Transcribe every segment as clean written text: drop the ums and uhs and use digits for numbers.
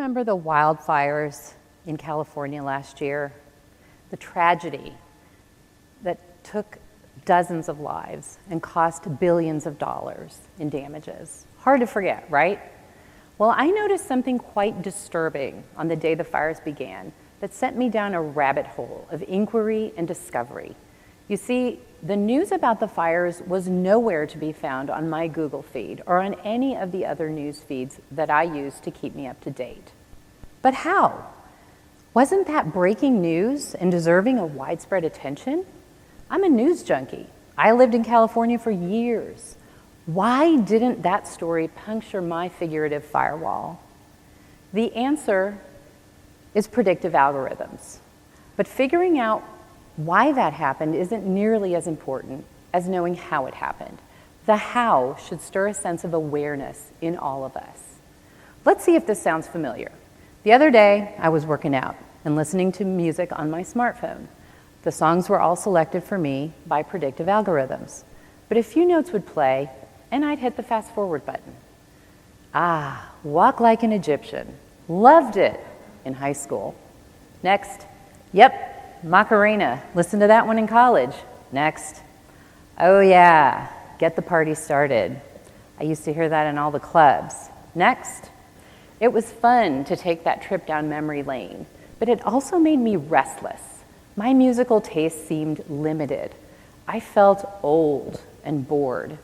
remember the wildfires in California last year? The tragedy that took dozens of lives and cost billions of dollars in damages. Hard to forget, right? Well, I noticed something quite disturbing on the day the fires began that sent me down a rabbit hole of inquiry and discovery. You see, the news about the fires was nowhere to be found on my Google feed or on any of the other news feeds that I use to keep me up to date. But how? Wasn't that breaking news and deserving of widespread attention? I'm a news junkie. I lived in California for years. Why didn't that story puncture my figurative firewall? The answer is predictive algorithms. But figuring out why that happened isn't nearly as important as knowing how it happened. The how should stir a sense of awareness in all of us. Let's see if this sounds familiar. The other day, I was working out and listening to music on my smartphone. The songs were all selected for me by predictive algorithms. But a few notes would play, and I'd hit the fast forward button. Walk Like an Egyptian. Loved it in high school. Next. Yep, Macarena. Listened to that one in college. Next. Oh yeah, Get the Party Started. I used to hear that in all the clubs. Next. It was fun to take that trip down memory lane, but it also made me restless. My musical taste seemed limited. I felt old and bored.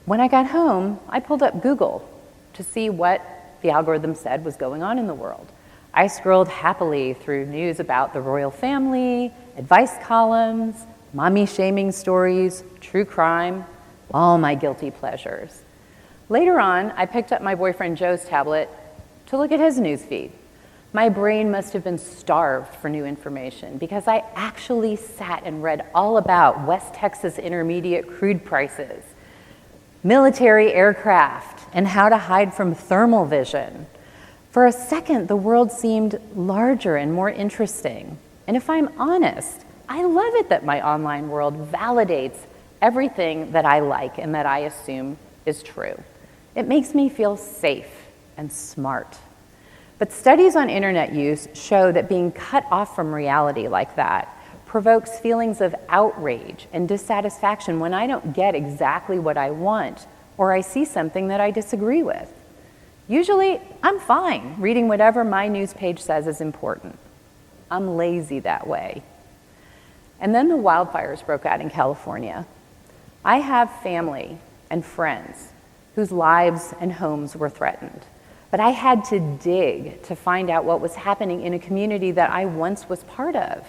When I got home, I pulled up Google to see what the algorithm said was going on in the world. I scrolled happily through news about the royal family, advice columns, mommy shaming stories, true crime, all my guilty pleasures. Later on, I picked up my boyfriend Joe's tablet to look at his news feed. My brain must have been starved for new information because I actually sat and read all about West Texas Intermediate crude prices, military aircraft, and how to hide from thermal vision. For a second, the world seemed larger and more interesting. And if I'm honest, I love it that my online world validates everything that I like and that I assume is true. It makes me feel safe and smart. But studies on internet use show that being cut off from reality like that provokes feelings of outrage and dissatisfaction when I don't get exactly what I want or I see something that I disagree with. Usually, I'm fine reading whatever my news page says is important. I'm lazy that way. And then the wildfires broke out in California. I have family and friends whose lives and homes were threatened. But I had to dig to find out what was happening in a community that I once was part of.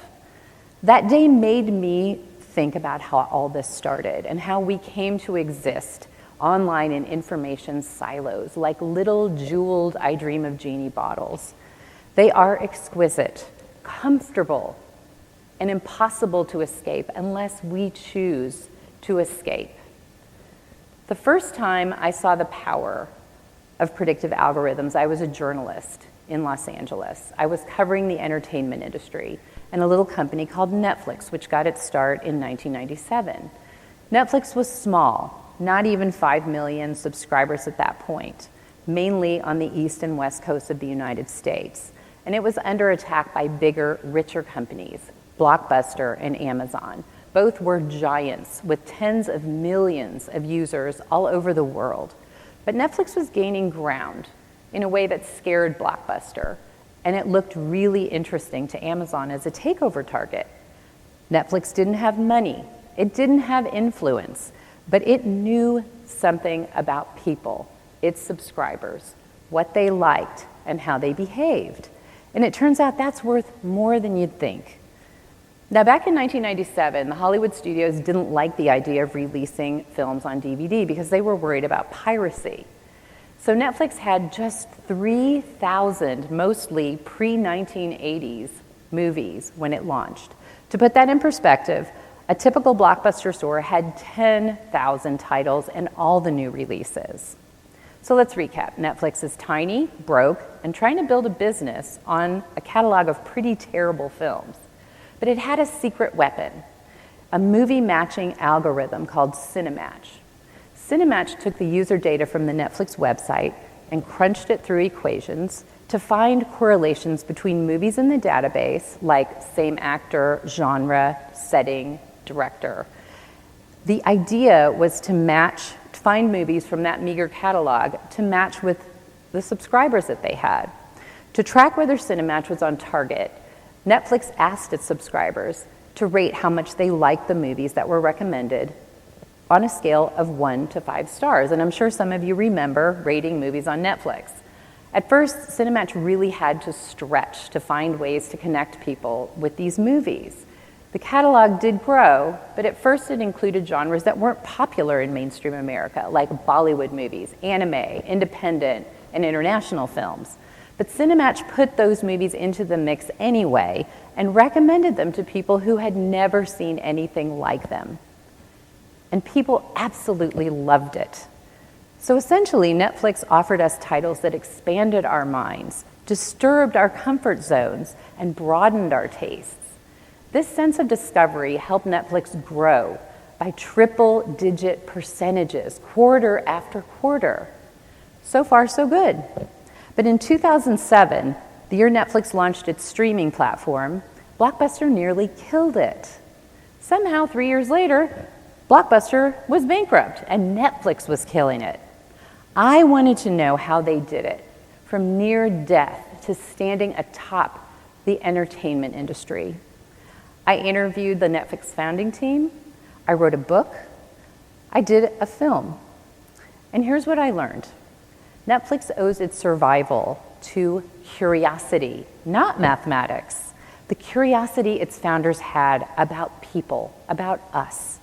That day made me think about how all this started and how we came to exist online in information silos, like little jeweled I Dream of Genie bottles. They are exquisite, comfortable, and impossible to escape unless we choose to escape. The first time I saw the power of predictive algorithms, I was a journalist in Los Angeles. I was covering the entertainment industry and a little company called Netflix, which got its start in 1997. Netflix was small, not even 5 million subscribers at that point, mainly on the east and west coast of the United States. And it was under attack by bigger, richer companies, Blockbuster and Amazon. Both were giants with tens of millions of users all over the world. But Netflix was gaining ground in a way that scared Blockbuster, and it looked really interesting to Amazon as a takeover target. Netflix didn't have money, it didn't have influence, but it knew something about people, its subscribers, what they liked, and how they behaved. And it turns out that's worth more than you'd think. Now, back in 1997, the Hollywood studios didn't like the idea of releasing films on DVD because they were worried about piracy. So Netflix had just 3,000, mostly pre-1980s movies when it launched. To put that in perspective, a typical Blockbuster store had 10,000 titles and all the new releases. So let's recap. Netflix is tiny, broke, and trying to build a business on a catalog of pretty terrible films. But it had a secret weapon, a movie matching algorithm called Cinematch. Cinematch took the user data from the Netflix website and crunched it through equations to find correlations between movies in the database, like same actor, genre, setting, director. The idea was to find movies from that meager catalog to match with the subscribers that they had. To track whether Cinematch was on target, Netflix asked its subscribers to rate how much they liked the movies that were recommended on a scale of 1 to 5 stars. And I'm sure some of you remember rating movies on Netflix. At first, Cinematch really had to stretch to find ways to connect people with these movies. The catalog did grow, but at first it included genres that weren't popular in mainstream America, like Bollywood movies, anime, independent, and international films. But Cinematch put those movies into the mix anyway and recommended them to people who had never seen anything like them. And people absolutely loved it. So essentially, Netflix offered us titles that expanded our minds, disturbed our comfort zones, and broadened our tastes. This sense of discovery helped Netflix grow by triple-digit percentages, quarter after quarter. So far, so good. But in 2007, the year Netflix launched its streaming platform, Blockbuster nearly killed it. Somehow, 3 years later, Blockbuster was bankrupt and Netflix was killing it. I wanted to know how they did it, from near death to standing atop the entertainment industry. I interviewed the Netflix founding team, I wrote a book, I did a film. And here's what I learned. Netflix owes its survival to curiosity, not mathematics. The curiosity its founders had about people, about us,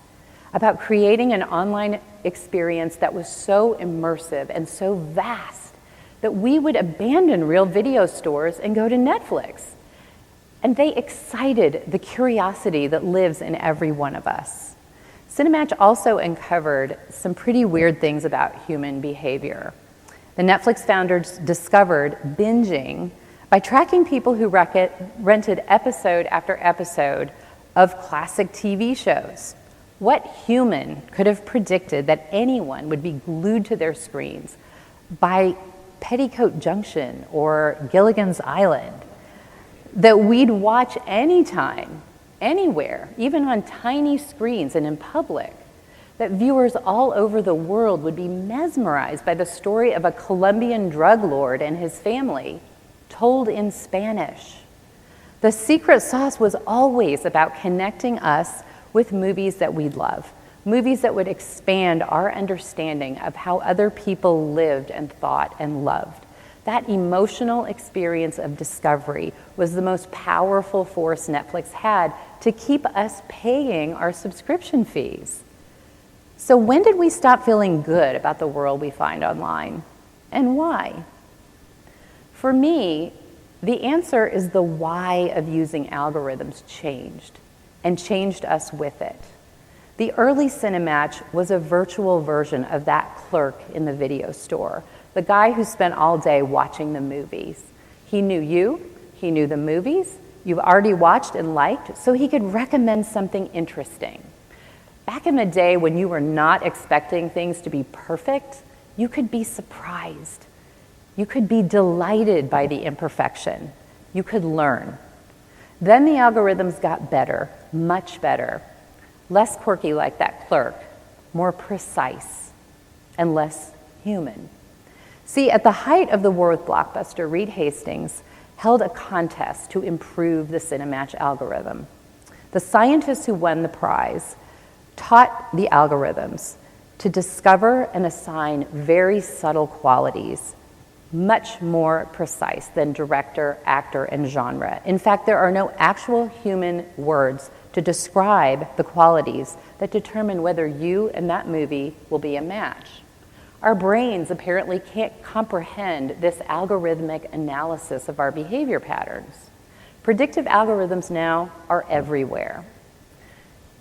about creating an online experience that was so immersive and so vast that we would abandon real video stores and go to Netflix. And they excited the curiosity that lives in every one of us. Cinematch also uncovered some pretty weird things about human behavior. The Netflix founders discovered binging by tracking people who rented episode after episode of classic TV shows. What human could have predicted that anyone would be glued to their screens by Petticoat Junction or Gilligan's Island? That we'd watch anytime, anywhere, even on tiny screens and in public. That viewers all over the world would be mesmerized by the story of a Colombian drug lord and his family, told in Spanish. The secret sauce was always about connecting us with movies that we'd love, movies that would expand our understanding of how other people lived and thought and loved. That emotional experience of discovery was the most powerful force Netflix had to keep us paying our subscription fees. So when did we stop feeling good about the world we find online? And why? For me, the answer is the why of using algorithms changed, and changed us with it. The early Cinematch was a virtual version of that clerk in the video store, the guy who spent all day watching the movies. He knew you, he knew the movies you've already watched and liked, so he could recommend something interesting. Back in the day when you were not expecting things to be perfect, you could be surprised. You could be delighted by the imperfection. You could learn. Then the algorithms got better, much better, less quirky like that clerk, more precise, and less human. See, at the height of the war with Blockbuster, Reed Hastings held a contest to improve the Cinematch algorithm. The scientists who won the prize taught the algorithms to discover and assign very subtle qualities, much more precise than director, actor, and genre. In fact, there are no actual human words to describe the qualities that determine whether you and that movie will be a match. Our brains apparently can't comprehend this algorithmic analysis of our behavior patterns. Predictive algorithms now are everywhere.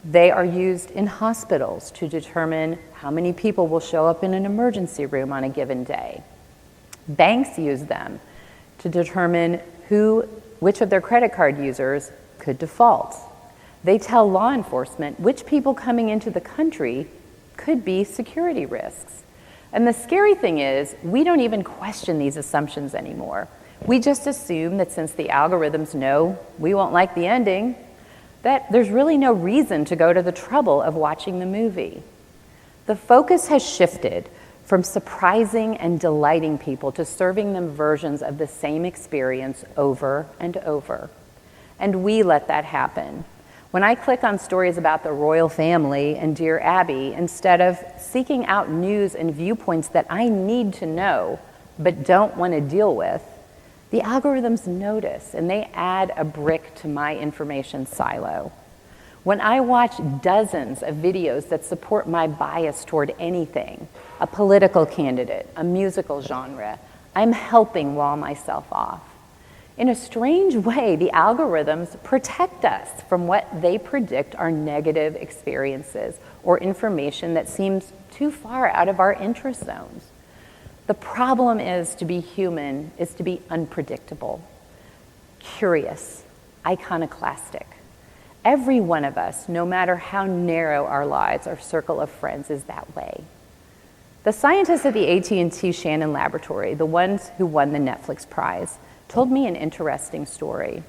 They are used in hospitals to determine how many people will show up in an emergency room on a given day. Banks use them to determine which of their credit card users could default. They tell law enforcement which people coming into the country could be security risks. And the scary thing is, we don't even question these assumptions anymore. We just assume that since the algorithms know we won't like the ending, that there's really no reason to go to the trouble of watching the movie. The focus has shifted from surprising and delighting people to serving them versions of the same experience over and over. And we let that happen. When I click on stories about the royal family and Dear Abby, instead of seeking out news and viewpoints that I need to know but don't want to deal with, the algorithms notice and they add a brick to my information silo. When I watch dozens of videos that support my bias toward anything, a political candidate, a musical genre, I'm helping wall myself off. In a strange way, the algorithms protect us from what they predict are negative experiences or information that seems too far out of our interest zones. The problem is to be human is to be unpredictable, curious, iconoclastic. Every one of us, no matter how narrow our lives or circle of friends, is that way. The scientists at the AT&T Shannon Laboratory, the ones who won the Netflix prize, told me an interesting story.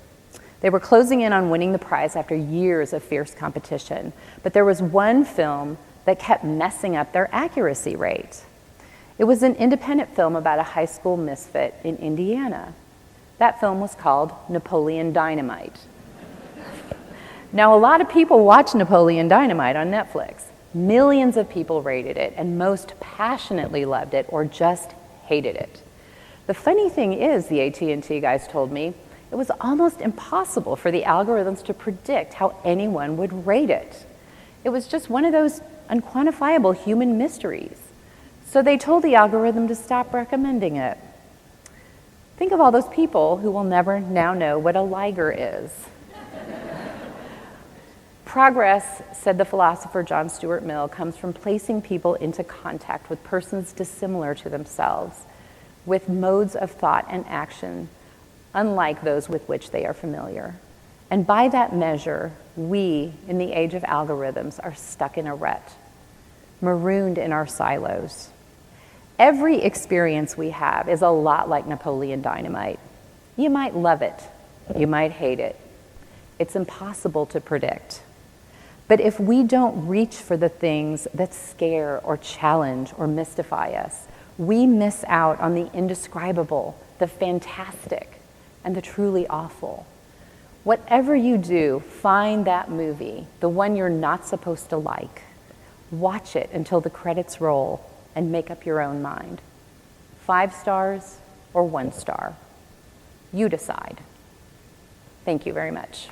They were closing in on winning the prize after years of fierce competition, but there was one film that kept messing up their accuracy rate. It was an independent film about a high school misfit in Indiana. That film was called Napoleon Dynamite. Now, a lot of people watch Napoleon Dynamite on Netflix. Millions of people rated it, and most passionately loved it or just hated it. The funny thing is, the AT&T guys told me, it was almost impossible for the algorithms to predict how anyone would rate it. It was just one of those unquantifiable human mysteries. So they told the algorithm to stop recommending it. Think of all those people who will never now know what a liger is. Progress, said the philosopher John Stuart Mill, comes from placing people into contact with persons dissimilar to themselves, with modes of thought and action unlike those with which they are familiar. And by that measure, we, in the age of algorithms, are stuck in a rut, marooned in our silos. Every experience we have is a lot like Napoleon Dynamite. You might love it, you might hate it. It's impossible to predict. But if we don't reach for the things that scare or challenge or mystify us, we miss out on the indescribable, the fantastic, and the truly awful. Whatever you do, find that movie, the one you're not supposed to like. Watch it until the credits roll and make up your own mind. 5 stars or 1 star. You decide. Thank you very much.